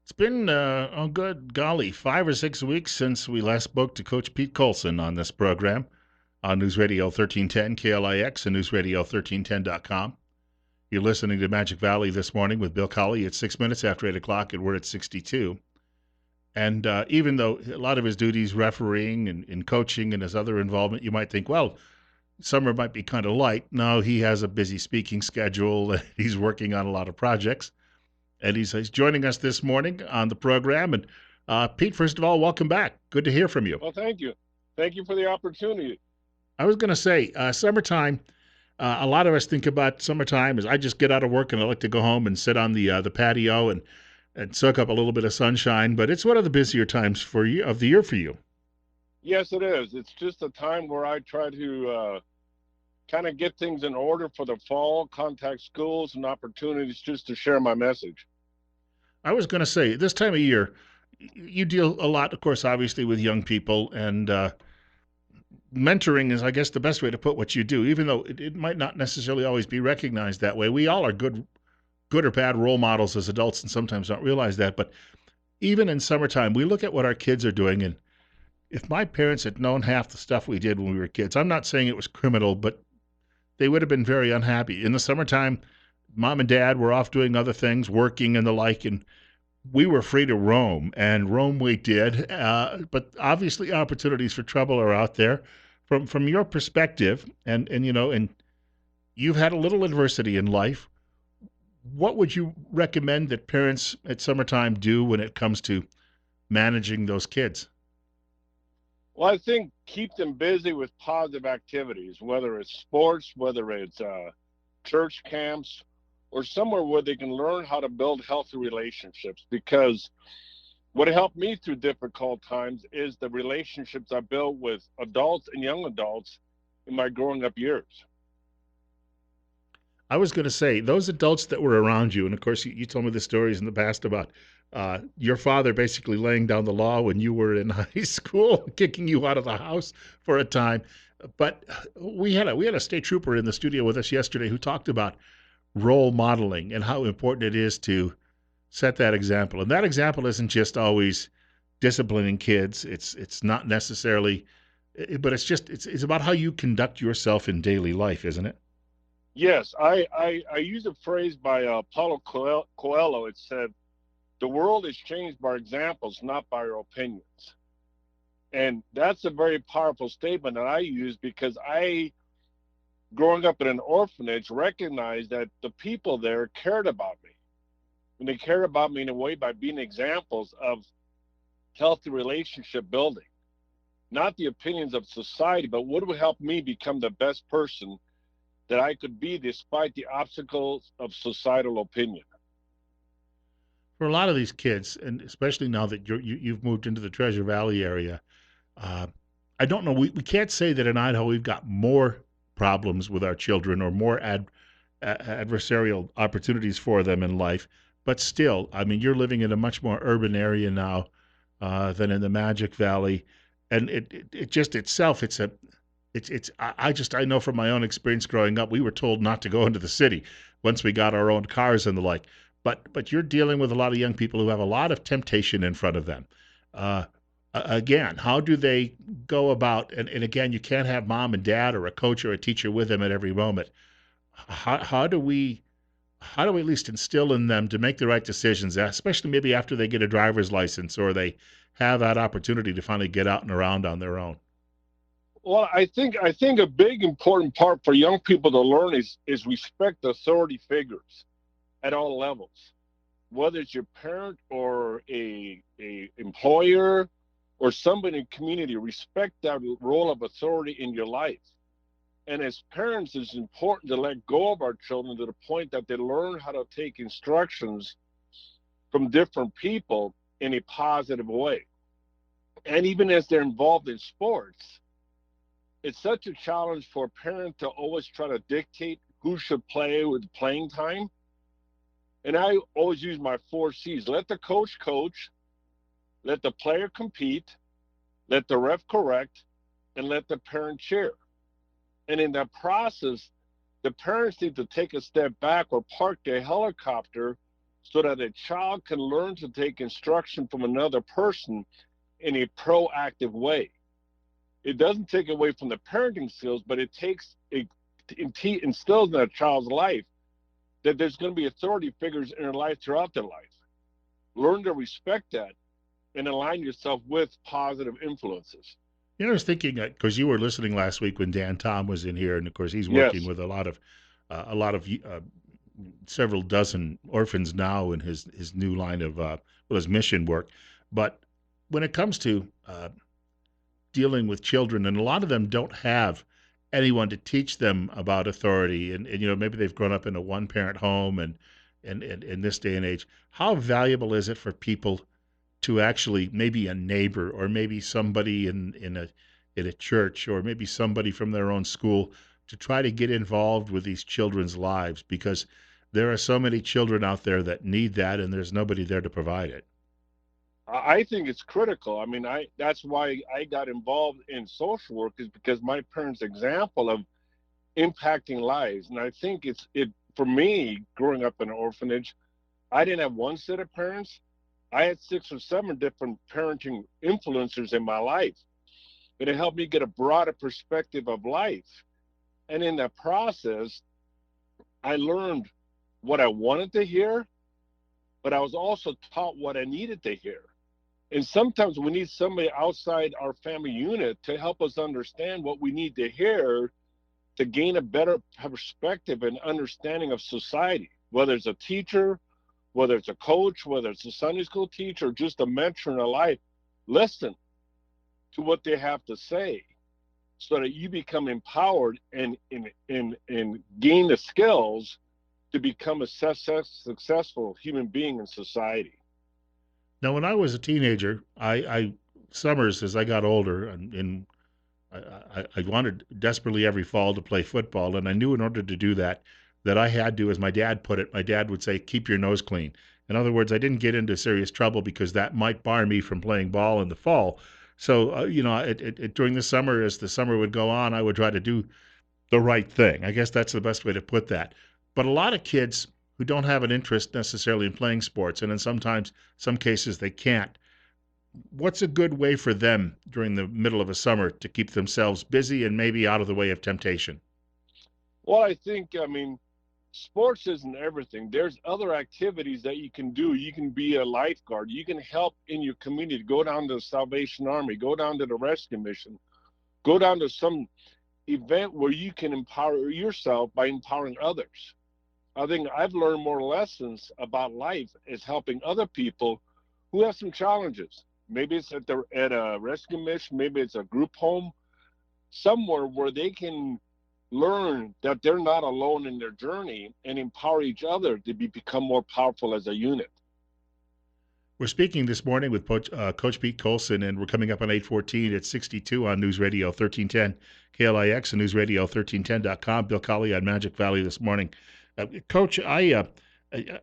It's been, oh, good golly, 5 or 6 weeks since we last spoke to Coach Pete Coulson on this program on News Radio 1310 KLIX and newsradio1310.com. You're listening to Magic Valley this morning with Bill Collie at 6 minutes after 8 o'clock, and we're at 62. And even though a lot of his duties, refereeing and coaching and his other involvement, you might think, well, summer might be kind of light. No, he has a busy speaking schedule. He's working on a lot of projects. And he's joining us this morning on the program. And Pete, first of all, welcome back. Good to hear from you. Well, thank you. Thank you for the opportunity. I was going to say, summertime. A lot of us think about summertime as I just get out of work and I like to go home and sit on the patio and soak up a little bit of sunshine. But it's one of the busier times for you of the year for you. Yes, it is. It's just a time where I try to kind of get things in order for the fall, contact schools and opportunities just to share my message. I was going to say, this time of year, you deal a lot, of course, obviously with young people, and mentoring is, I guess, the best way to put what you do, even though it might not necessarily always be recognized that way. We all are good or bad role models as adults, and sometimes don't realize that. But even in summertime, we look at what our kids are doing, and if my parents had known half the stuff we did when we were kids, I'm not saying it was criminal, but they would have been very unhappy. In the summertime, mom and dad were off doing other things, working and the like, and we were free to roam, and roam we did. But obviously, opportunities for trouble are out there. From your perspective, and you've had a little adversity in life. What would you recommend that parents at summertime do when it comes to managing those kids? Well, I think keep them busy with positive activities, whether it's sports, whether it's church camps, or somewhere where they can learn how to build healthy relationships. Because what helped me through difficult times is the relationships I built with adults and young adults in my growing up years. I was going to say those adults that were around you, and of course, you told me the stories in the past about your father basically laying down the law when you were in high school, kicking you out of the house for a time. But we had a state trooper in the studio with us yesterday who talked about role modeling and how important it is to set that example. And that example isn't just always disciplining kids. It's not necessarily, but it's about how you conduct yourself in daily life, isn't it? Yes, I use a phrase by Paulo Coelho. It said, the world is changed by examples, not by our opinions. And that's a very powerful statement that I use because growing up in an orphanage, recognized that the people there cared about me. And they cared about me in a way by being examples of healthy relationship building, not the opinions of society, but what would help me become the best person that I could be despite the obstacles of societal opinion. For a lot of these kids, and especially now that you've moved into the Treasure Valley area, uh, I don't know. We can't say that in Idaho we've got more problems with our children or more adversarial opportunities for them in life. But still, I mean, you're living in a much more urban area now than in the Magic Valley, and it just itself, I know from my own experience growing up, we were told not to go into the city once we got our own cars and the like. But you're dealing with a lot of young people who have a lot of temptation in front of them. Uh, Again, how do they go about? And again, you can't have mom and dad or a coach or a teacher with them at every moment. How do we at least instill in them to make the right decisions, especially maybe after they get a driver's license or they have that opportunity to finally get out and around on their own? Well, I think a big important part for young people to learn is respect authority figures at all levels, whether it's your parent or a employer or somebody in the community. Respect that role of authority in your life. And as parents, it's important to let go of our children to the point that they learn how to take instructions from different people in a positive way. And even as they're involved in sports, it's such a challenge for a parent to always try to dictate who should play with playing time. And I always use my 4 C's. Let the coach coach, let the player compete, let the ref correct, and let the parent cheer. And in that process, the parents need to take a step back or park their helicopter so that a child can learn to take instruction from another person in a proactive way. It doesn't take away from the parenting skills, but it instills in a child's life that there's going to be authority figures in their life throughout their life. Learn to respect that and align yourself with positive influences. You know, I was thinking because you were listening last week when Dan Tom was in here, and of course he's working Yes. with a lot of several dozen orphans now in his new line of his mission work. But when it comes to dealing with children, and a lot of them don't have anyone to teach them about authority, and you know maybe they've grown up in a one parent home, and in this day and age, how valuable is it for people to actually maybe a neighbor or maybe somebody in a church or maybe somebody from their own school to try to get involved with these children's lives because there are so many children out there that need that and there's nobody there to provide it. I think it's critical. I mean, I that's why I got involved in social work is because my parents' example of impacting lives, and I think it for me growing up in an orphanage. I didn't have one set of parents. I had 6 or 7 different parenting influencers in my life, and it helped me get a broader perspective of life. And in that process, I learned what I wanted to hear, but I was also taught what I needed to hear. And sometimes we need somebody outside our family unit to help us understand what we need to hear to gain a better perspective and understanding of society, whether it's a teacher, whether it's a coach, whether it's a Sunday school teacher, or just a mentor in a life. Listen to what they have to say so that you become empowered and gain the skills to become a successful human being in society. Now, when I was a teenager, I summers as I got older, and I wanted desperately every fall to play football, and I knew in order to do that, that I had to, as my dad put it, my dad would say, keep your nose clean. In other words, I didn't get into serious trouble because that might bar me from playing ball in the fall. So, you know, during the summer, as the summer would go on, I would try to do the right thing. I guess that's the best way to put that. But a lot of kids who don't have an interest necessarily in playing sports, and in sometimes some cases they can't, what's a good way for them during the middle of a summer to keep themselves busy and maybe out of the way of temptation? Well, I mean, sports isn't everything. There's other activities that you can do. You can be a lifeguard. You can help in your community. Go down to the Salvation Army. Go down to the Rescue Mission. Go down to some event where you can empower yourself by empowering others. I think I've learned more lessons about life is helping other people who have some challenges. Maybe it's at a rescue mission, maybe it's a group home, somewhere where they can learn that they're not alone in their journey and empower each other to become more powerful as a unit. We're speaking this morning with Coach Pete Coulson, and we're coming up on 8:14 at 62 on News Radio 1310 KLIX and News Radio 1310.com. Bill Collie on Magic Valley this morning. Coach, I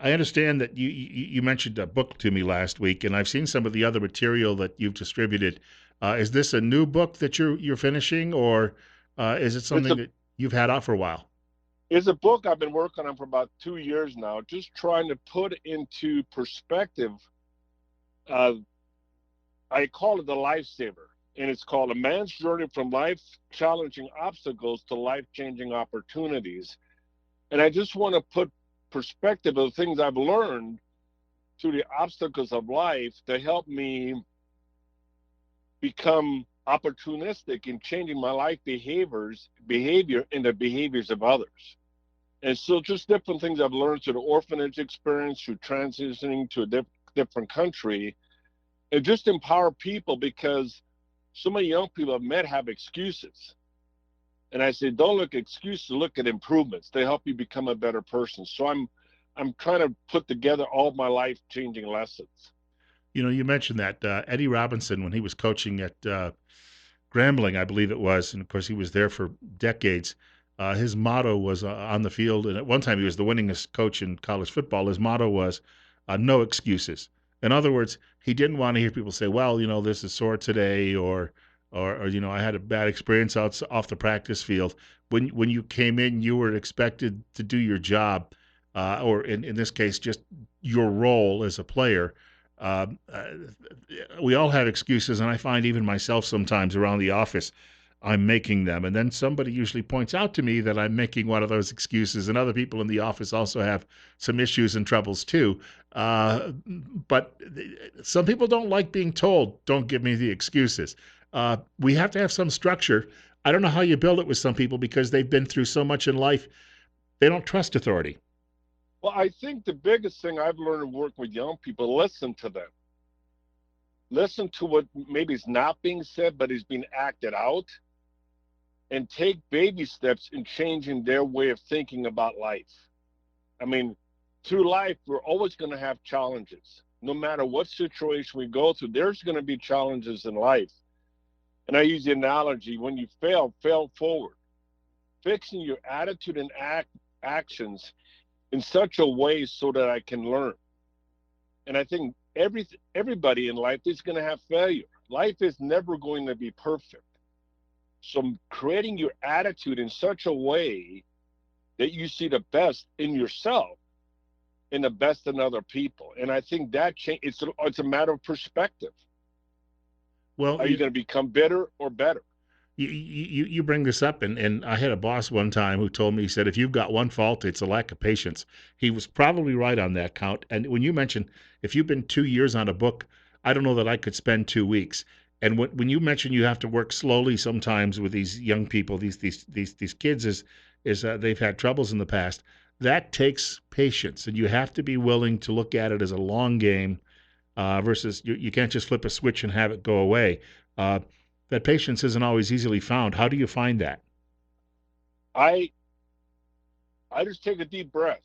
understand that you mentioned a book to me last week, and I've seen some of the other material that you've distributed. Is this a new book that you're finishing, or is it It's something a that you've had out for a while? it's a book I've been working on for about 2 years now, just trying to put into perspective. Uh, I call it the lifesaver, and it's called A Man's Journey from Life Challenging Obstacles to Life Changing Opportunities. And I just want to put perspective of the things I've learned through the obstacles of life to help me become opportunistic in changing my life behavior and the behaviors of others. And so just different things I've learned through the orphanage experience, through transitioning to a different country, and just empower people because so many young people I've met have excuses. And I say, don't look at excuses, look at improvements. They help you become a better person. So I'm trying to put together all my life changing lessons. You know, you mentioned that Eddie Robinson, when he was coaching at Grambling, I believe it was, and of course he was there for decades. His motto was on the field, and at one time he was the winningest coach in college football. His motto was "No excuses." In other words, he didn't want to hear people say, "Well, you know, this is sore today," or you know, "I had a bad experience off the practice field." When you came in, you were expected to do your job or in this case, just your role as a player. Um, uh, we all have excuses, and I find even myself sometimes around the office, I'm making them. And then somebody usually points out to me that I'm making one of those excuses, and other people in the office also have some issues and troubles too. Uh, but some people don't like being told, don't give me the excuses. We have to have some structure. I don't know how you build it with some people because they've been through so much in life, they don't trust authority. Well, I think the biggest thing I've learned working with young people, listen to them. Listen to what maybe is not being said, but is being acted out, and take baby steps in changing their way of thinking about life. I mean, through life, we're always going to have challenges. No matter what situation we go through, there's going to be challenges in life. And I use the analogy, when you fail, fail forward. Fixing your attitude and actions in such a way so that I can learn. And I think everybody in life is going to have failure. Life is never going to be perfect. So creating your attitude in such a way that you see the best in yourself and the best in other people. And I think that it's a matter of perspective. Well, Are you going to become bitter or better? you bring this up, and I had a boss one time who told me, he said, if you've got one fault, it's a lack of patience. He was probably right on that count. And when you mentioned if you've been 2 years on a book, I don't know that I could spend 2 weeks. And when you mention you have to work slowly sometimes with these young people, these kids, is they've had troubles in the past. That takes patience, and you have to be willing to look at it as a long game, versus you can't just flip a switch and have it go away. Uh, that patience isn't always easily found. How do you find that? I I just take a deep breath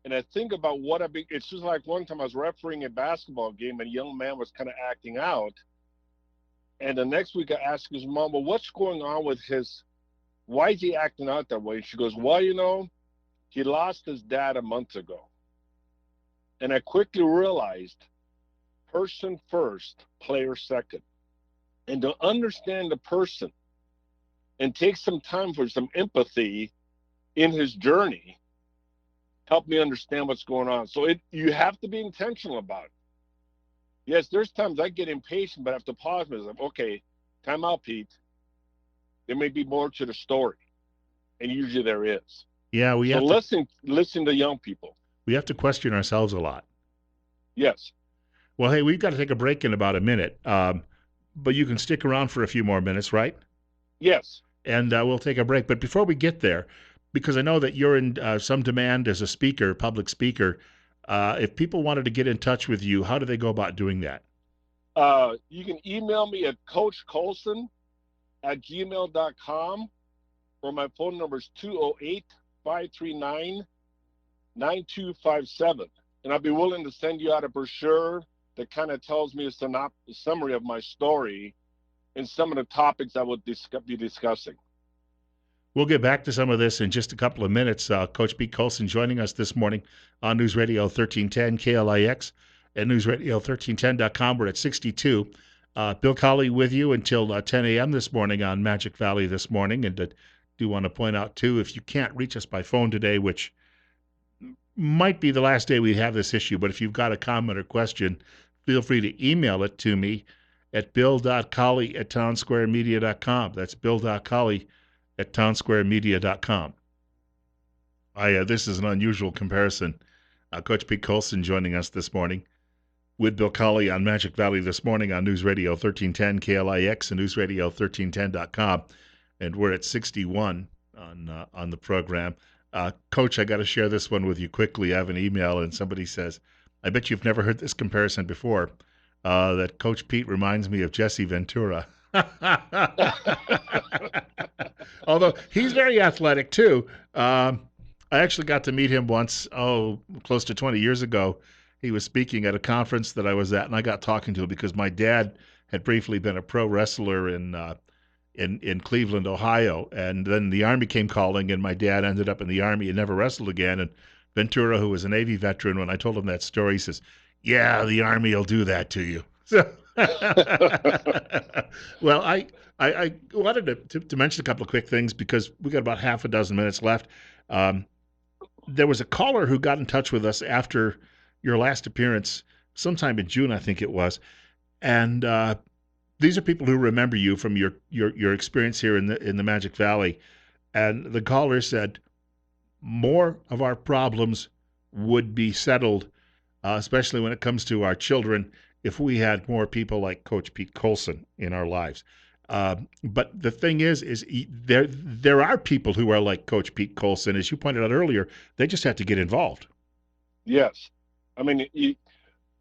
and I think about what I've been. It's just like one time I was refereeing a basketball game and a young man was kind of acting out. And the next week I asked his mom, well, what's going on with his, why is he acting out that way? She goes, well, he lost his dad a month ago. And I quickly realized person first, player second. And to understand the person and take some time for some empathy in his journey helped me understand what's going on. So you have to be intentional about it. Yes, there's times I get impatient, but I have to pause myself. Okay, time out, Pete. There may be more to the story, and usually there is. Yeah, So listen to young people. we have to question ourselves a lot. Yes, Well, hey, we've got to take a break in about a minute, but you can stick around for a few more minutes, right? yes. And we'll take a break. But before we get there, because I know that you're in some demand as a speaker, public speaker, if people wanted to get in touch with you, how do they go about doing that? You can email me at Coach Coulson at gmail.com, or my phone number is 208-539-9257. And I'd be willing to send you out a brochure that kind of tells me a summary of my story and some of the topics I would be discussing. We'll get back to some of this in just a couple of minutes. Coach Pete Coulson joining us this morning on News Radio 1310 KLIX and newsradio1310.com. We're at 62. Bill Collie with you until 10 a.m. this morning on Magic Valley this morning. And do want to point out, too, if you can't reach us by phone today, which might be the last day we have this issue, but if you've got a comment or question, feel free to email it to me at bill.collie@townsquaremedia.com. That's bill.collie@townsquaremedia.com. This is an unusual comparison. Coach Pete Coulson joining us this morning with Bill Collie on Magic Valley this morning on News Radio 1310 KLIX and newsradio1310.com. And we're at 61 on the program. Coach, I got to share this one with you quickly. I have an email, and somebody says, I bet you've never heard this comparison before, that Coach Pete reminds me of Jesse Ventura. Although he's very athletic, too. I actually got to meet him once, close to 20 years ago. He was speaking at a conference that I was at, and I got talking to him because my dad had briefly been a pro wrestler in Cleveland, Ohio, and then the Army came calling, and my dad ended up in the Army and never wrestled again. And Ventura, who was a Navy veteran, when I told him that story, he says, "Yeah, the Army will do that to you." So, well, I wanted to mention a couple of quick things because we got about half a dozen minutes left. Um, There was a caller who got in touch with us after your last appearance, sometime in June, I think it was, and these are people who remember you from your experience here in the Magic Valley. And the caller said more of our problems would be settled, especially when it comes to our children, if we had more people like Coach Pete Coulson in our lives. But the thing is there are people who are like Coach Pete Coulson, as you pointed out earlier. They just have to get involved. Yes. I mean,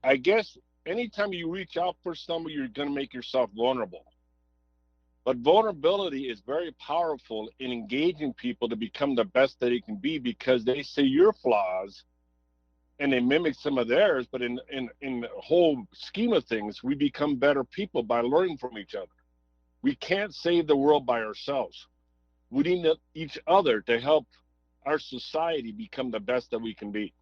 I guess anytime you reach out for somebody, you're going to make yourself vulnerable. But vulnerability is very powerful in engaging people to become the best that they can be because they see your flaws and they mimic some of theirs. But in the whole scheme of things, we become better people by learning from each other. We can't save the world by ourselves. We need each other to help our society become the best that we can be.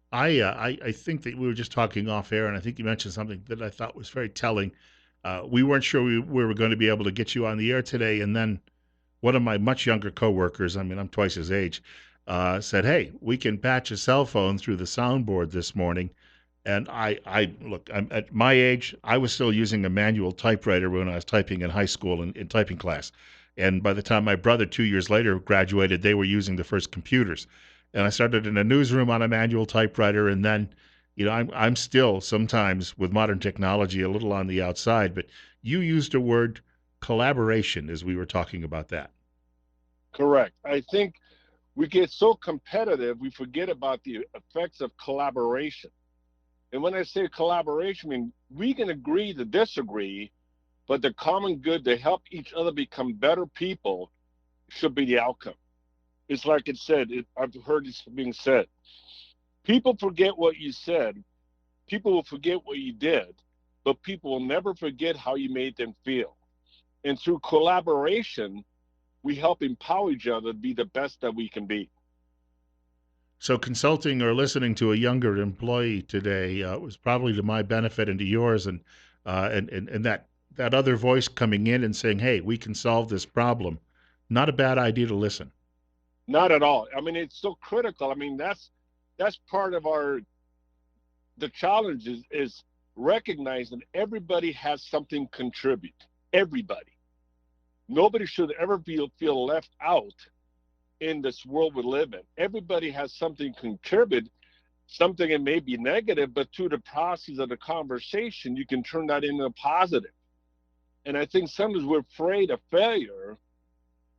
I think that we were just talking off air, and I think you mentioned something that I thought was very telling. We weren't sure we were going to be able to get you on the air today, and then one of my much younger coworkers, I mean, I'm twice his age, said, "Hey, we can patch a cell phone through the soundboard this morning." And I look, I'm at my age. I was still using a manual typewriter when I was typing in high school in typing class. And by the time my brother 2 years later graduated, they were using the first computers. And I started in a newsroom on a manual typewriter, and then, I'm still sometimes with modern technology a little on the outside. But you used a word, collaboration, as we were talking about that. Correct. I think we get so competitive, we forget about the effects of collaboration. And when I say collaboration, I mean we can agree to disagree, but the common good to help each other become better people should be the outcome. It's like it said, I've heard this being said. People forget what you said, people will forget what you did, but people will never forget how you made them feel. And through collaboration, we help empower each other to be the best that we can be. So consulting or listening to a younger employee today was probably to my benefit and to yours, and that other voice coming in and saying, "Hey, we can solve this problem." Not a bad idea to listen. Not at all. I mean, it's so critical. I mean, that's part of our the challenge is recognizing everybody has something to contribute. Everybody. Nobody should ever feel left out in this world we live in. Everybody has something to contribute, something that may be negative, but through the process of the conversation, you can turn that into a positive. And I think sometimes we're afraid of failure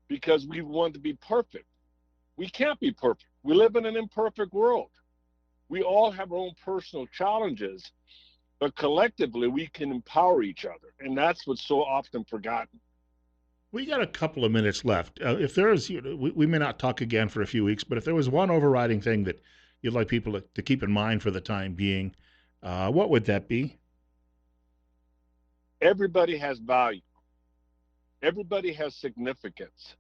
because we want to be perfect. We can't be perfect. We live in an imperfect world. We all have our own personal challenges, but collectively we can empower each other. And that's what's so often forgotten. We got a couple of minutes left. If there is, we may not talk again for a few weeks, but if there was one overriding thing that you'd like people to keep in mind for the time being, what would that be? Everybody has value. Everybody has significance.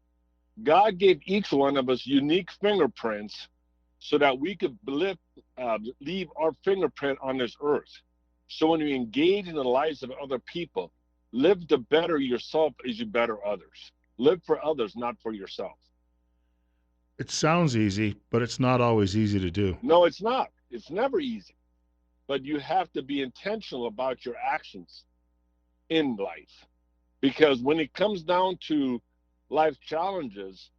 God gave each one of us unique fingerprints so that we could leave our fingerprint on this earth. So when you engage in the lives of other people, live to better yourself as you better others. Live for others, not for yourself. It sounds easy, but it's not always easy to do. No, it's not. It's never easy. But you have to be intentional about your actions in life. Because when it comes down to life challenges,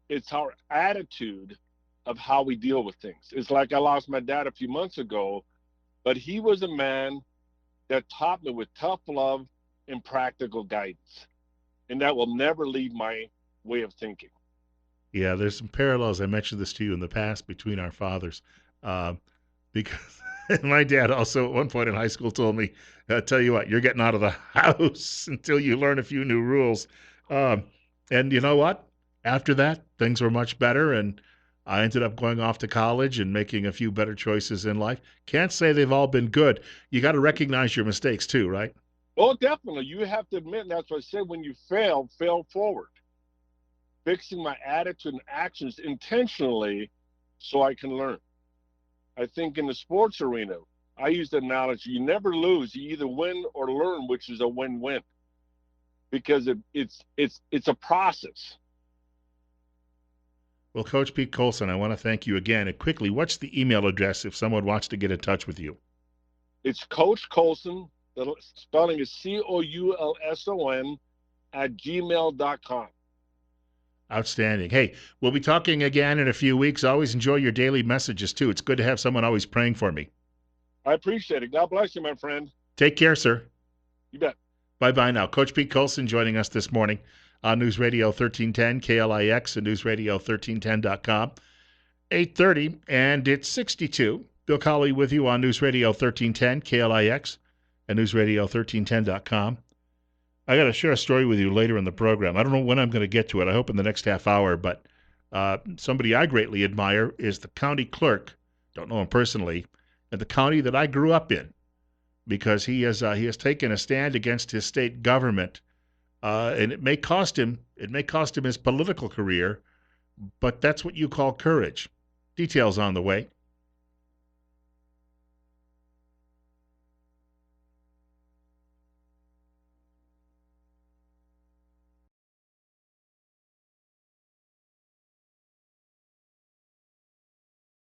it's our attitude of how we deal with things. It's like I lost my dad a few months ago, but he was a man that taught me with tough love and practical guidance. And that will never leave my way of thinking. Yeah, there's some parallels. I mentioned this to you in the past between our fathers, uh, because my dad also at one point in high school told me, "Tell you what, you're getting out of the house until you learn a few new rules." Um, and you know what? After that, things were much better, and I ended up going off to college and making a few better choices in life. Can't say they've all been good. You got to recognize your mistakes too, right? Oh, definitely. You have to admit, and that's what I said, when you fail forward. Fixing my attitude and actions intentionally so I can learn. I think in the sports arena, I use the analogy, you never lose, you either win or learn, which is a win-win. Because it's a process. Well, Coach Pete Coulson, I want to thank you again. And quickly, what's the email address if someone wants to get in touch with you? It's Coach Coulson. The spelling is Coulson at gmail.com. Outstanding. Hey, we'll be talking again in a few weeks. Always enjoy your daily messages, too. It's good to have someone always praying for me. I appreciate it. God bless you, my friend. Take care, sir. You bet. Bye-bye now. Coach Pete Coulson joining us this morning on News Radio 1310, KLIX, and newsradio1310.com. 8:30, and it's 62. Bill Collie with you on News Radio 1310, KLIX, and newsradio1310.com. I got to share a story with you later in the program. I don't know when I'm going to get to it. I hope in the next half hour, but somebody I greatly admire is the county clerk. Don't know him personally, in the county that I grew up in, because he has taken a stand against his state government, and it may cost him his political career, but that's what you call courage. Details on the way.